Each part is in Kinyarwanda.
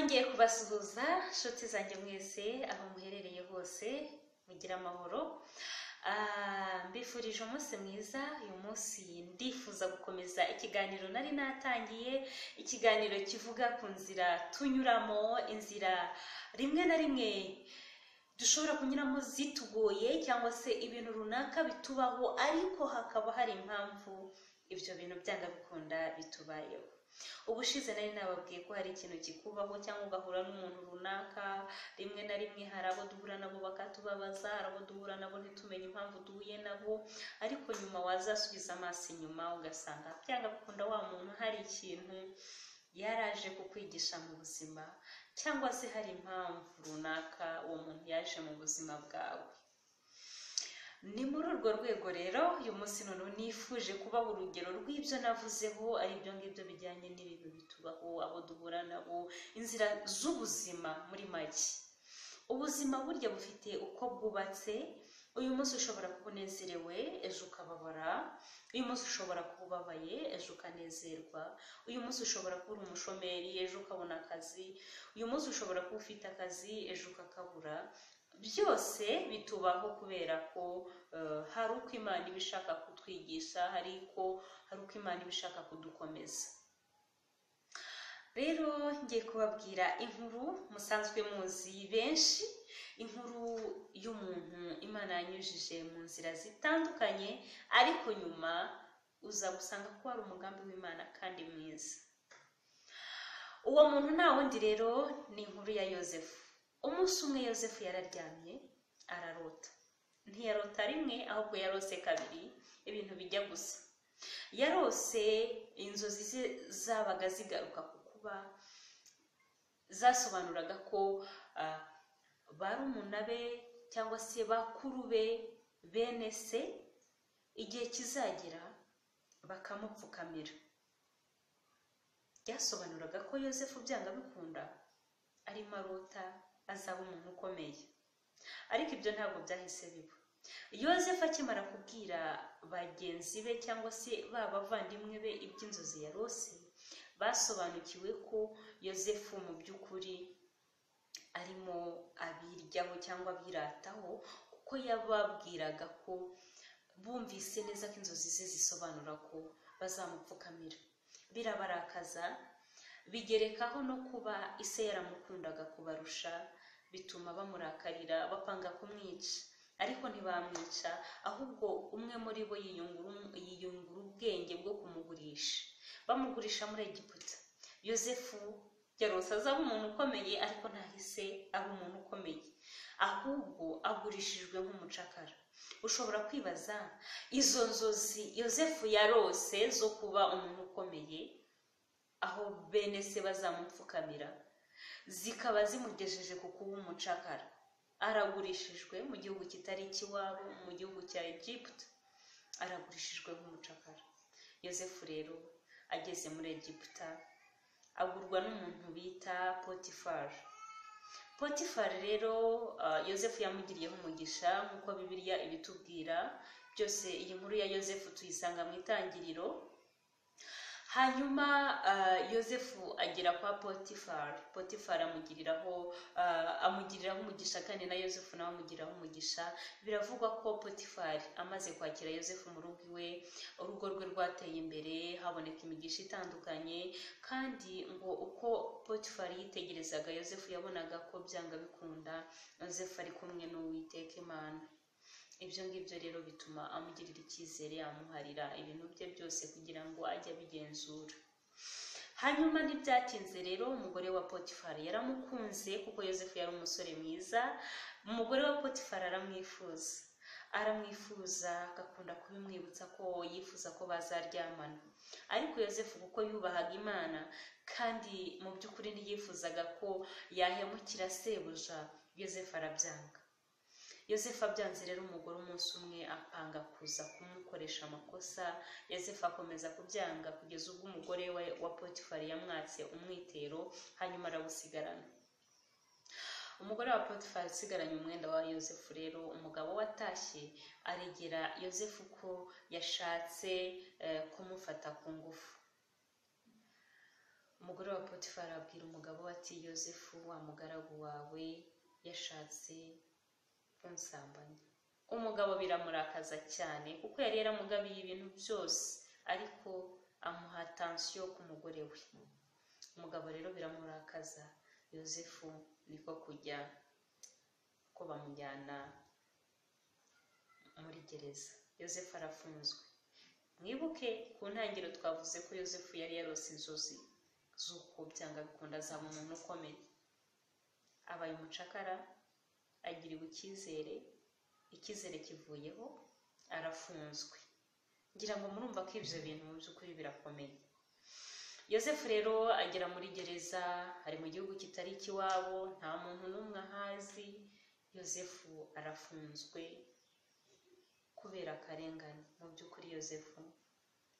ngiye kubasuhuza nshuti zanjye mwese aho muherereye hose mugira amahoro. Mbifurije umunsi mwiza. Uyu munsi ndifuza gukomeza ikiganiro nari natangiye, ikiganiro kivuga ku nzira tunyuramo, inzira rimwe na rimwe dushobora kunyuramo zitugoye cyangwa se ibintu runaka bitubaho ariko hakaba hari impamvu ibyo bintu byanga bikunda bitubayeho. Ubushize nari nababwiye ko hari ikintu kikubaho cyangwa ugahura n'umuntu runaka, rimwe na rimwe hari abo duhura nabo bakatubabaza, hari abo duhura nabo ntitumenye impamvu duhuye nabo, ariko nyuma wazasubiza amaso inyuma ugasanga byanga bikunda wa muntu hari ikintu yaraje kukwigisha mu buzima, cyangwa se hari impamvu runaka uwo muntu yaje mu buzima bwawe. Ni muri urwo rwego rero uyu munsi noneho nifuje kubaha urugero rw'ibyo navuzeho, ari byo ngibyo bijyanye n'ibintu bitubaho, abo duhura nabo, inzira z'ubuzima. Muri make ubuzima burya bufite uko bwubatse. Uyu munsi ushobora kuba unezerewe ejo ukababara, uyu munsi ushobora kuba ubabaye ejo ukanezerwa, uyu munsi ushobora kuba uri umushomeri ejo ukabona akazi, uyu munsi ushobora kuba ufite akazi ejo ukakabura. Byose bitubaho kubera ko hari uko Imana iba ishaka kutwigisha, hari uko Imana iba ishaka kudukomeza. Rero ngiye kubabwira inkuru musanzwe muzi benshi, inkuru y'umuntu Imana yanyujije mu nzira zitandukanye, ariko nyuma uza gusanga ko hari umugambi w'Imana kandi mwiza. Uwo muntu nta wundi rero ni inkuru ya Yozefu. Umunsi umwe Yozefu yararyamye ararota. Ntiyarota rimwe ahubwo yarose kabiri, ibintu bijya gusa. Yarose inzozi ze zabaga zigaruka ku kuba zasobanuraga ko barumuna be cyangwa se bakuru be, bene se, igihe kizagera bakamupfukamira. Byasobanuraga ko Yozefu byanga bikunda arimo arota azaba umuntu ukomeye, ariko ibyo ntabwo byahise biba. Yozefu akimara kubwira bagenzi be cyangwa se bavandimwe be iby'inzozi yarose, basobanukiwe ko Yozefu mu by'ukuri arimo abiryaho cyangwa abirataho, kuko yababwiraga ko bumvise neza ko inzozi ze zisobanura ko bazamupfukamira. Birabarakaza, bigerekaho no kuba ise yaramukundaga kubarusha, bituma bamurakarira bapanga kumwica, ariko ntibamwica, ahubwo umwe muri bo yiyungura ubwenge bwo kumugurisha. Bamugurisha muri Egiputa. Yozefu yarose azaba umuntu ukomeye, ariko ntahise aba umuntu ukomeye, ahubwo agurishijwe nk'umucakara. Ushobora kwibaza, izo nzozi Yozefu yarose zo kuba umuntu ukomeye, aho bene se bazamupfukamira, zikaba zimugejeje ku kuba umucakara. Aragurishijwe mu gihugu kitari ikiwabo, mu gihugu cya Egiputa, aragurishijwe nk'umucakara. Yozefu rero ageze muri Egiputa agurwa n'umuntu bita Potifari. Potifari rero Yozefu yamugiriyeho umugisha nk'uko Bibiliya ibitubwira. Byose iyi nkuru ya Yozefu tuyisanga mu Itangiriro. Hanyuma Yozefu agera kwa Potifari. Potifari amugiriraho umugisha, kandi na Yozefu nawe amugiriraho umugisha. Biravugwa ko Potifari amaze kwakira Yozefu mu rugo iwe, urugo rwe rwateye imbere, haboneka imigisha itandukanye, kandi ngo uko Potifari yitegerezaga Yozefu yabonaga ko byanga bikunda Yozefu ari kumwe n'Uwiteka Imana. Ibyo ngibyo rero bituma amugirira icyizere, amuharira ibintu bye byose kugira ngo ajye abigenzura. Hanyuma ntibyatinze rero umugore wa Potifari yaramukunze, kuko Yozefu yari umusore mwiza. Umugore wa Potifari aramwifuza, agakunda kubimwibutsa ko yifuza ko bazaryamana. Ariko Yozefu kuko yubahaga Imana kandi mu by'ukuri ntiyifuzaga ko yahemukira sebuja, Yozefu arabyanga. Yozefu abyanze rero umugore umunsi umwe apanga kuza kumukoresha amakosa. Yozefu akomeza kubyanga kugeza ubwo umugore we wa Potifari yamwatse umwitero, hanyuma arawusigarana. Umugore wa Potifari asigaranye umwenda wa Yozefu. Rero umugabo watashye aregera Yozefu ko yashatse kumufata ku ngufu. umugore wa Potifari abwira umugabo we ati Yozefu wa mugaragu wawe yashatse kunsambanya. Umugabo biramurakaza cyane kuko yari yaramugabiye ibintu byose, ariko amuha atansiyo ku mugore we. Umugabo rero biramurakaza, Yozefu niko kujya ko bamujyana muri gereza. Yozefu arafunzwe. Mwibuke ku ntangiriro twavuze ko Yozefu yari yarose inzozi z'uko byanga bikunda azaba umuntu ukomeye. Abaye umucakara, agiriwe icyizere kivuyeho, arafunzwe. Ngira ngo murumva ko ibyo bintu mu by'ukuri birakomeye. Yozefu rero agera muri gereza, ari mu gihugu kitari ikiwabo, nta muntu n'umwe ahazi. Yozefu arafunzwe kubera akarengane. Mu by'ukuri Yozefu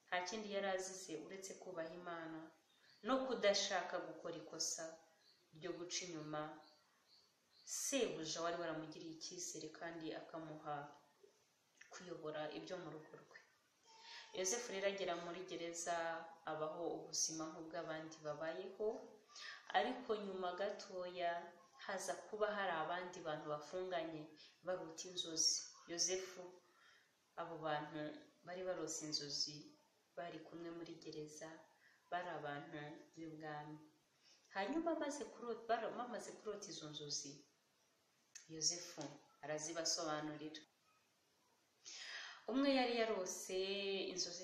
nta kindi yari azize uretse kubaha Imana no kudashaka gukora ikosa ryo guca inyuma sebuja wari waramugiriye icyizere kandi akamuha kuyobora ibyo mu rugo rwe. Yozefu rero agera muri gereza, abaho ubuzima nk'ubw'abandi babayeho, ariko nyuma gatoya haza kuba hari abandi bantu bafunganye barota inzozi. Yozefu, abo bantu bari barose inzozi bari kumwe muri gereza, bari abantu b'ibwami. Hanyuma bamaze kurota izo nzozi, Yozefu arazibasobanurira. Umwe yari yarose inzozi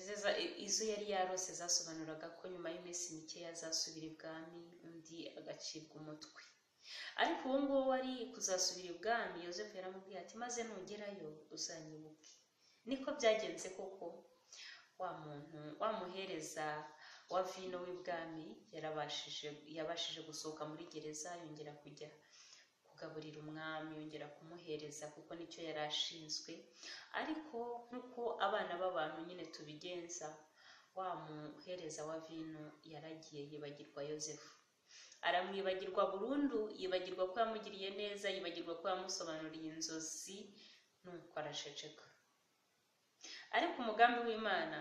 izo yari yarose zasobanuraga ko nyuma y'iminsi mike yazasubira ibwami, undi agacibwa umutwe. Ariko uwo nguwo wari kuzasubira ibwami, Yozefu yaramubwiye ati maze nugerayo uzanyibuke. Niko byagenze koko. Wa muhereza wa vino w'ibwami yabashije gusohoka muri gereza, yongera kujya kugaburira umwami, yongera kumuhereza kuko nicyo yari ashinzwe. Ariko nk'uko abana b'abantu nyine tubigenza, wa muhereza wa vino yaragiye yibagirwa Yozefu. Aramwibagirwa burundu, yibagirwa ko yamugiriye neza, yibagirwa ko yamusobanuriye inzozi, nuko araceceka. Ariko umugambi w'Imana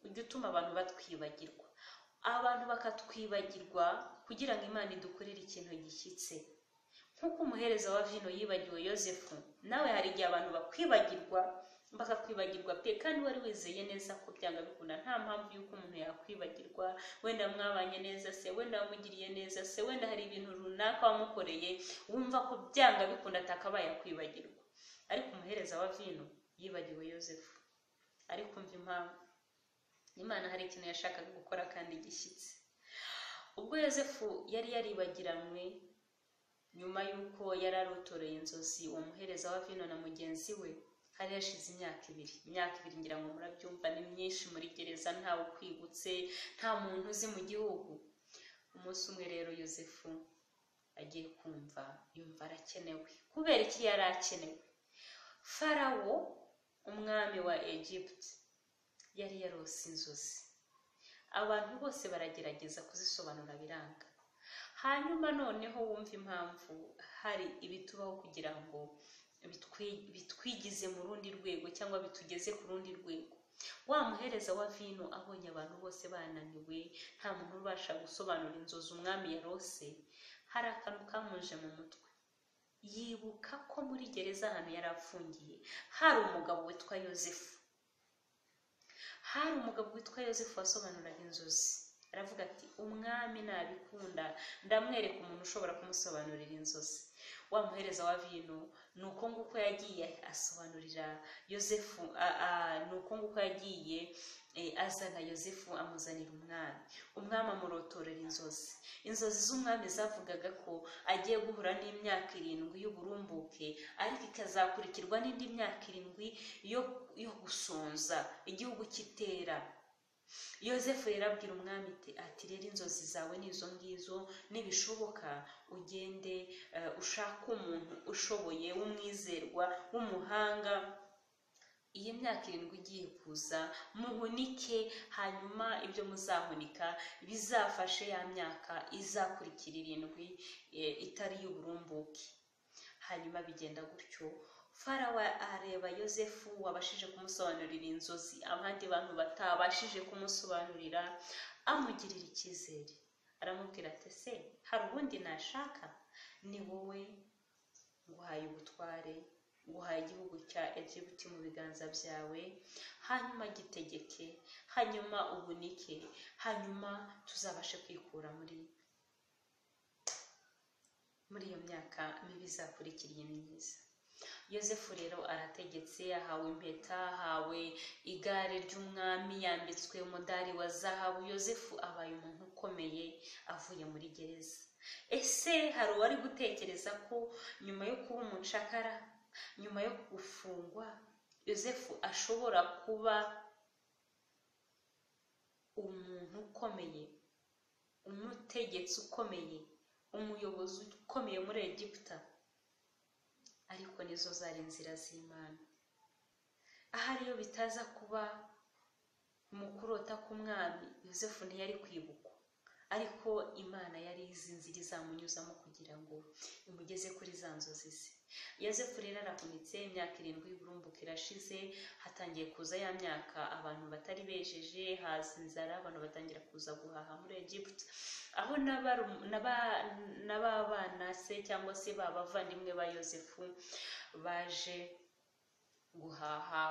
ujya utuma abantu batwibagirwa, abantu bakatwibagirwa kugira ngo Imana idukorere ikintu gishyitse. Nk'uko umuhereza wa vino yibagiwe Yozefu, nawe hari igihe abantu bakakwibagirwa pe, kandi wari wizeye neza ko byanga bikunda. Nta mpamvu y'uko umuntu yakwibagirwa. Wenda mwabanye neza se, wenda wamugiriye neza se, wenda hari ibintu runaka wamukoreye wumva ko byanga bikunda atakabaye yakwibagirwa. Ariko umuhereza wa vino yibagiwe Yozefu. Ariko umva impamvu. Imana hari ikintu yashakaga gukora kandi gishyitse. Ubwo Yozefu yari yaribagiranywe, nyuma y'uko yari arotoreye inzozi, uwo muhereza wa vino na mugenzi we, hari hashize imyaka ibiri. Ngira ngo murabyumva, ni myinshi muri gereza, ntawe ukwibutse, nta muntu uzi mu gihugu. Umunsi umwe rero Yozefu agiye yumva arakenewe. Kubera iki yari akenewe? Farawo, umwami wa Egypt, yari yarose inzozi. Abantu bose baragerageza kuzisobanura biranga. Hanyuma noneho wumva impamvu hari ibitubaho kugira ngo bitwigize mu rundi rwego cyangwa bitugeze ku rundi rwego. Wa muhereza wa vino abonye abantu bose bananiwe, nta muntu ubasha gusobanura inzozi umwami yarose, hari akantu kamuje mu mutwe. Yibuka ko muri gereza ahantu yari afungiye hari umugabo witwa Yozefu. Wasobanuraga inzozi. Aravuga ati umwami nabikunda ndamwereka umuntu ushobora kumusobanurira inzozi. Wa muhereza wa vino nuko nguko yagiye asobanurira Yozefu, nuko nguko yagiye azana Yozefu amuzanira umwami amurotorera inzozi z'umwami zavugaga ko agiye guhura n'imyaka 7 y'uburumbuke, ariko ikazakurikirwa n'indi myaka 7 yo gusonza igihugu kitera. Yozefu rero abwira umwami ati rero inzozi zawe nizo ngizo, nibishoboka ugende ushaka umuntu ushoboye w'umwizerwa w'umuhanga, iyi myaka 7 igiye kuza muhunike, hanyuma ibyo muzahunika bizafashe ya myaka izakurikira 7 itari y'uburumbuke. Hanyuma bigenda gutyo. Farawo areba Yozefu wabashije kumusobanurira inzozi abandi bantu batabashije kumusobanurira, amugirira icyizere. aramubwira ati se hari ubundi nashaka? Ni wowe, nguhaye ubutware, nguhaye igihugu cya Egiputa mu biganza byawe, hanyuma gitegeke, hanyuma ubunike, hanyuma tuzabashe kwikura muri iyo myaka mibi izakurikiriye myiza. Yosefu rero arategetse, ahawe impeta, ahawe igare ry'umwami, yambitswe umudari wa zahabu. Yosefu abaye umuntu ukomeye avuye muri gereza. Ese hari uwari gutekereza ko nyuma yo kuba umucakara, nyuma yo gufungwa, Yosefu ashobora kuba umuntu ukomeye, umutegetsi ukomeye, umuyobozi ukomeye muri Egiputa? Ariko nizo zari inzira z'Imana. Ahari iyo bitaza kuba mu kurota k'umwami, Yosefu ntiyari kwibukwa, ariko Imana yari izi inzira izamunyuzamo kugira ngo imugeze kuri za nzozi ze. Yosefu rero arahunitse, imyaka 7 y'uburumbuke irashize, hatangiye kuza ya myaka abantu batari bejeje, haza inzara, abantu batangira kuza guhaha muri Egiputa, aho n'ababana se cyangwa se b'abavandimwe ba Yosefu baje guhaha,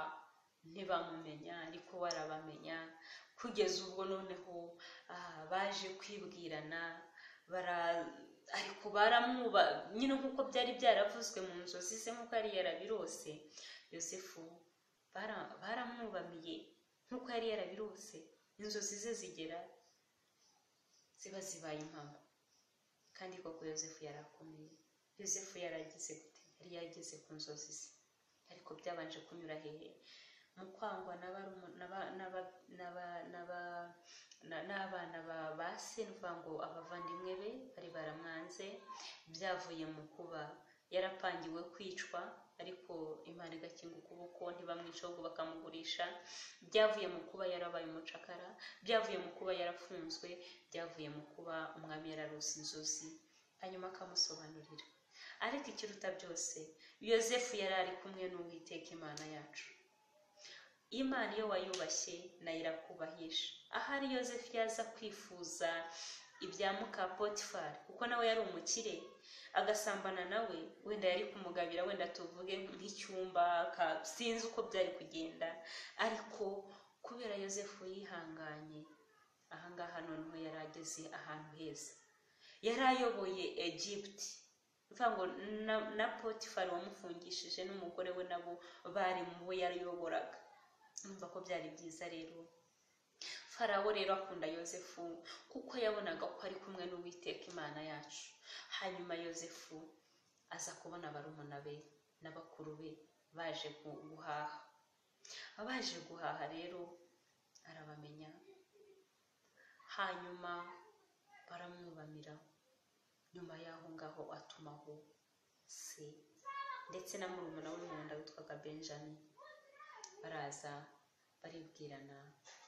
ntibamumenya ariko warabamenya, kugeza ubwo noneho baje kwibwirana, ariko baramwuba nyine nk'uko byari byaravuzwe mu nzozi ze, nk'uko yari yarabirose. Yosefu baramwubamiye nk'uko yari yarabirose, inzozi ze zigera ziba zibaye impamo. Kandi koko Yosefu yarakomeye. Yosefu yaragize gute? Yari yageze ku nzozi ze, ariko byabanje kunyura hehe? Mu kwangwa n'abana ba se, ngo abavandimwe be bari baramwanze. Byavuye mu kuba yarapangiwe kwicwa, ariko Imana igakinga ukuboko, ntibamwica ahubwo bakamugurisha. Byavuye mu kuba yarabaye umucakara, byavuye mu kuba yarafunzwe, byavuye mu kuba umwami yararose inzozi hanyuma akamusobanurira. Ariko ikiruta byose, Yosefu yari ari kumwe n'Uwiteka Imana yacu. Imana iyo wayubashye nayo irakubahisha. Ahari Yosefu yaza kwifuza ibya muka Potifari, kuko nawe yari umukire, agasambana nawe, wenda yari kumugabira, wenda tuvuge nk'icyumba, sinzi uko byari kugenda. Ariko kubera Yosefu yihanganye, ahangaha noneho yari ageze ahantu heza. Yari ayoboye Egiputa, bivuga ngo na Potifari wamufungishije n'umugore we nabo bari mu bo yayoboraga. Numva ko byari byiza rero. Farawo rero akunda Yosefu kuko yabonaga ko ari kumwe n'Uwiteka Imana yacu. Hanyuma Yosefu aza kubona barumuna be n'abakuru be baje guhaha. Abaje guhaha rero arabamenya, hanyuma baramwubamira. Nyuma y'aho ngaho atumaho se ndetse na murumuna we mu nda witwaga Benjamin. Baraza baribwirana,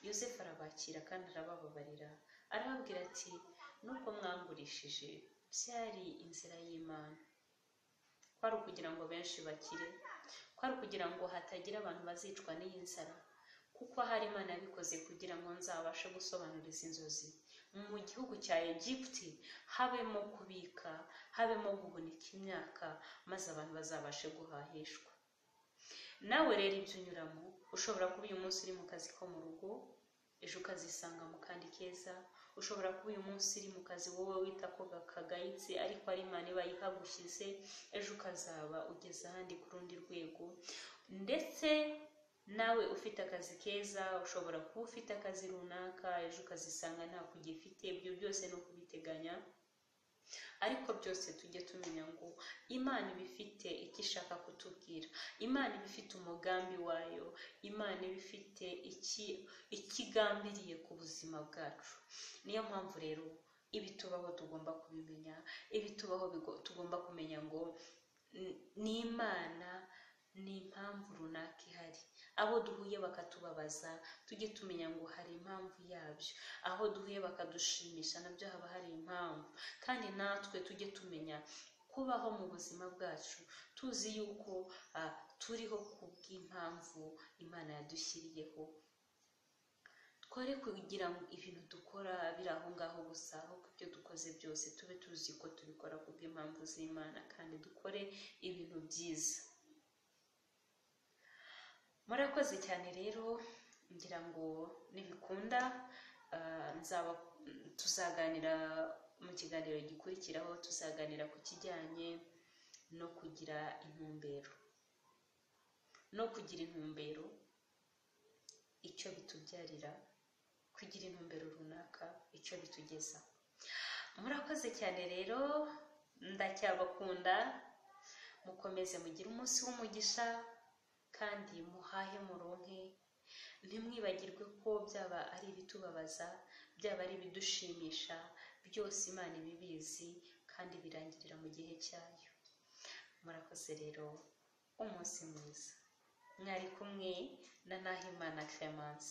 Yosefu arabakira kandi arabababarira, arababwira ati nubwo mwangurishije byari inzira y'Imana, kwari ukugira ngo benshi bakire, kwari ukugira ngo hatagira abantu bazicwa n'iyi nzara, kuko hari Imana yabikoze kugira ngo nzabashe gusobanuriza inzozi mu gihugu cya Egiputa, habemo kubika, habemo guhunika imyaka, maze abantu bazabashe guhahishwa. Nawe rero ibyo unyuramo, ushobora kuba uyu munsi uri mu kazi ko mu rugo, ejo ukazisanga mu kandi keza. Ushobora kuba uyu munsi uri mu kazi wowe wita ko kagayitse, ariko ari Imana iba ihagushyize, ejo ukazaba ugeze ahandi ku rundi rwego. Ndetse nawe ufite akazi keza, ushobora kuba ufite akazi runaka, ejo ukazisanga nta kugifite. Ibyo byose ni ukubiteganya, ariko byose tujye tumenya ngo Imana ibifite icyo ishaka kutubwira, Imana ibifite umugambi wayo, Imana ibifite ikigambiriye ku buzima bwacu. Niyo mpamvu rero ibitubaho tugomba kubimenya, ibitubaho tugomba kumenya ngo ni Imana, ni impamvu runaka ihari. Abo duhuye bakatubabaza, tujye tumenya ngo hari impamvu yabyo. Aho duhuye bakadushimisha, nabyo haba hari impamvu. Kandi natwe tujye tumenya kubaho mu buzima bwacu tuzi yuko turiho kubw'impamvu Imana yadushyiriyeho. tware kugira ngo ibintu dukora biri aho ngaho gusa, ahubwo ibyo dukoze byose tube tuzi ko tubikora kubw'impamvu z'Imana kandi dukore ibintu byiza. Murakoze cyane rero, ngira ngo nibikunda tuzaganira mu kiganiro gikurikiraho, tuzaganira ku kijyanye no kugira intumbero, icyo bitubyarira, kugira intumbero runaka icyo bitugeza. Murakoze cyane rero, ndacyabakunda, mukomeze mugire umunsi w'umugisha kandi muhahe muronke. Ntimwibagirwe ko byaba ari ibitubabaza, byaba ari ibidushimisha, byose Imana ibibizi kandi birangirira mu gihe cyayo. Murakoze rero, umunsi mwiza. Mwari kumwe na Nahimana Clemence.